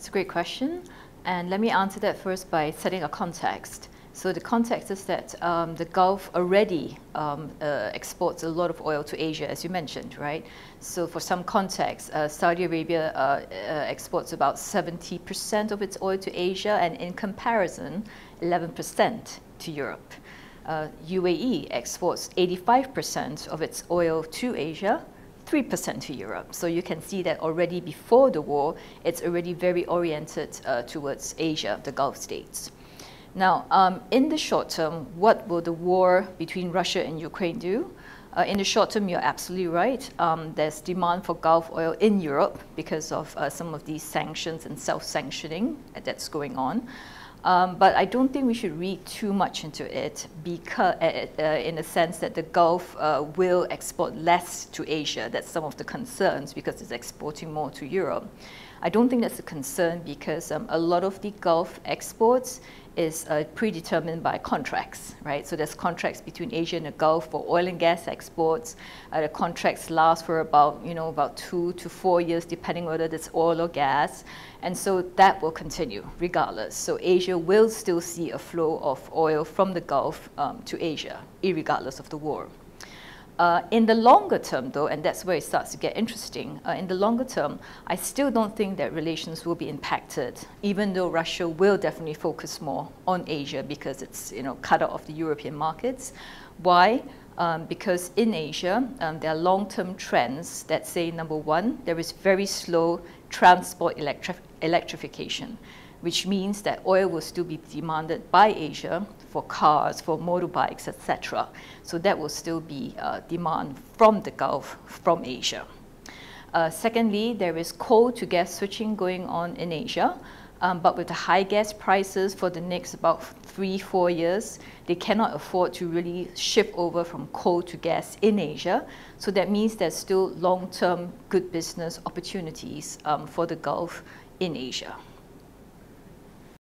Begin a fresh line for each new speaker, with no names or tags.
It's a great question, and let me answer that first by setting a context. So the context is that the Gulf already exports a lot of oil to Asia, as you mentioned, right? So for some context, Saudi Arabia exports about 70% of its oil to Asia, and in comparison, 11% to Europe. UAE exports 85% of its oil to Asia, 3% to Europe. So you can see that already before the war, it's already very oriented towards Asia, the Gulf states. Now, in the short term, what will the war between Russia and Ukraine do? In the short term, you're absolutely right. There's demand for Gulf oil in Europe because of some of these sanctions and self-sanctioning that's going on. But I don't think we should read too much into it because, in the sense that the Gulf will export less to Asia. That's some of the concerns because it's exporting more to Europe. I don't think that's a concern because a lot of the Gulf exports is predetermined by contracts, right? So there's contracts between Asia and the Gulf for oil and gas exports. The contracts last for about 2 to 4 years, depending whether it's oil or gas. And so that will continue regardless. So Asia will still see a flow of oil from the Gulf to Asia, irregardless of the war. In the longer term, though, and that's where it starts to get interesting, in the longer term, I still don't think that relations will be impacted, even though Russia will definitely focus more on Asia because it's cut out of the European markets. Why? Because in Asia, there are long-term trends that say, number one, there is very slow transport electrification, which means that oil will still be demanded by Asia for cars, for motorbikes, etc. So that will still be demand from the Gulf, from Asia. Secondly, there is coal to gas switching going on in Asia, but with the high gas prices for the next about 3-4 years, they cannot afford to really shift over from coal to gas in Asia. So that means there's still long-term good business opportunities for the Gulf in Asia.